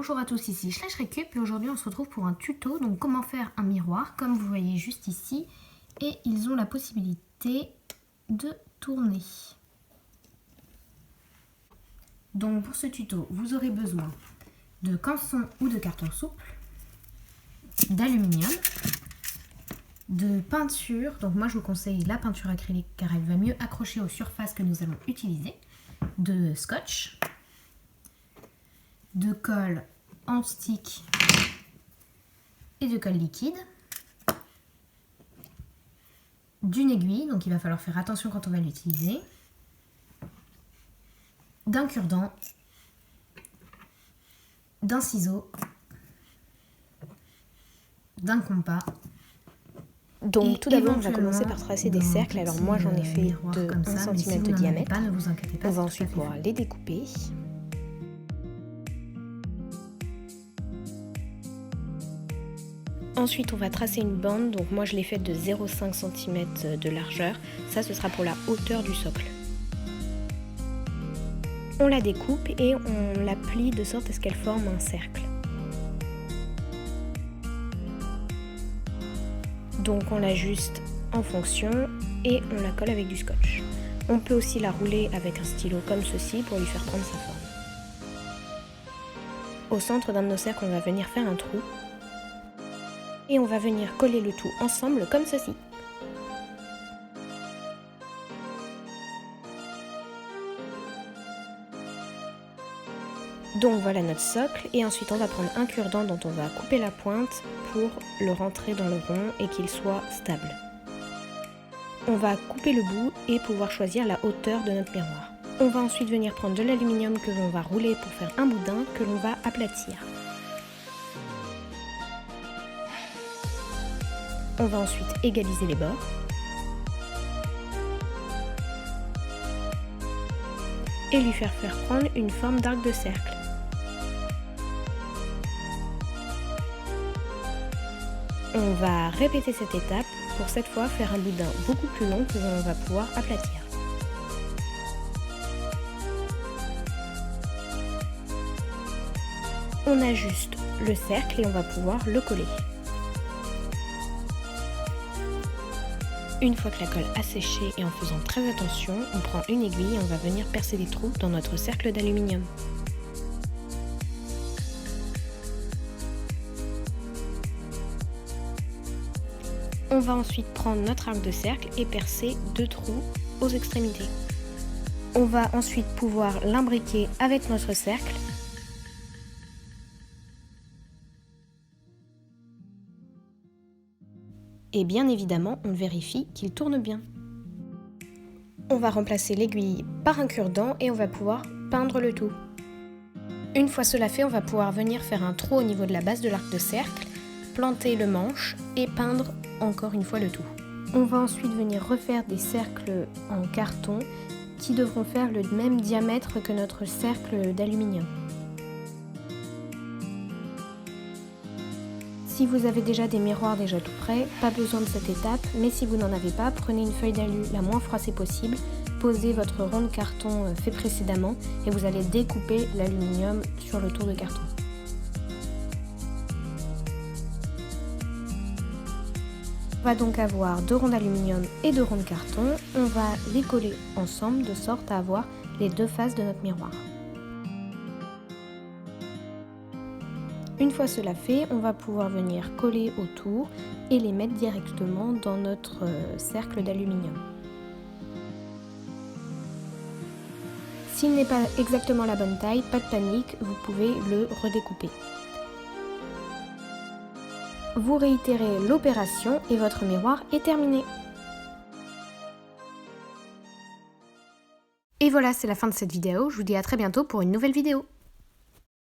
Bonjour à tous, ici Slash Récup et aujourd'hui on se retrouve pour un tuto, donc comment faire un miroir comme vous voyez juste ici, et ils ont la possibilité de tourner. Donc pour ce tuto vous aurez besoin de canson ou de carton souple, d'aluminium, de peinture, donc moi je vous conseille la peinture acrylique car elle va mieux accrocher aux surfaces que nous allons utiliser, de scotch, de colle en stick et de colle liquide, d'une aiguille, donc il va falloir faire attention quand on va l'utiliser, d'un cure-dent, d'un ciseau, d'un compas. Donc tout d'abord on va commencer par tracer des cercles, alors moi j'en ai fait de 1 cm de diamètre. Ne vous inquiétez pas, on va ensuite pouvoir les découper. Ensuite on va tracer une bande, donc moi je l'ai faite de 0,5 cm de largeur, ça ce sera pour la hauteur du socle. On la découpe et on la plie de sorte à ce qu'elle forme un cercle. Donc on l'ajuste en fonction et on la colle avec du scotch. On peut aussi la rouler avec un stylo comme ceci pour lui faire prendre sa forme. Au centre d'un de nos cercles, on va venir faire un trou et on va venir coller le tout ensemble comme ceci. Donc voilà notre socle et ensuite on va prendre un cure-dent dont on va couper la pointe pour le rentrer dans le rond et qu'il soit stable. On va couper le bout et pouvoir choisir la hauteur de notre miroir. On va ensuite venir prendre de l'aluminium que l'on va rouler pour faire un boudin que l'on va aplatir. On va ensuite égaliser les bords. Et lui faire prendre une forme d'arc de cercle. On va répéter cette étape pour cette fois faire un boudin beaucoup plus long que l'on va pouvoir aplatir. On ajuste le cercle et on va pouvoir le coller. Une fois que la colle a séché et en faisant très attention, on prend une aiguille et on va venir percer des trous dans notre cercle d'aluminium. On va ensuite prendre notre arc de cercle et percer 2 trous aux extrémités. On va ensuite pouvoir l'imbriquer avec notre cercle. Et bien évidemment, on vérifie qu'il tourne bien. On va remplacer l'aiguille par un cure-dent et on va pouvoir peindre le tout. Une fois cela fait, on va pouvoir venir faire un trou au niveau de la base de l'arc de cercle, planter le manche et peindre encore une fois le tout. On va ensuite venir refaire des cercles en carton qui devront faire le même diamètre que notre cercle d'aluminium. Si vous avez déjà des miroirs déjà tout prêts, pas besoin de cette étape, mais si vous n'en avez pas, prenez une feuille d'alu la moins froissée possible, posez votre rond de carton fait précédemment et vous allez découper l'aluminium sur le tour de carton. On va donc avoir 2 ronds d'aluminium et 2 ronds de carton, on va les coller ensemble de sorte à avoir les 2 faces de notre miroir. Une fois cela fait, on va pouvoir venir coller autour et les mettre directement dans notre cercle d'aluminium. S'il n'est pas exactement la bonne taille, pas de panique, vous pouvez le redécouper. Vous réitérez l'opération et votre miroir est terminé. Et voilà, c'est la fin de cette vidéo. Je vous dis à très bientôt pour une nouvelle vidéo.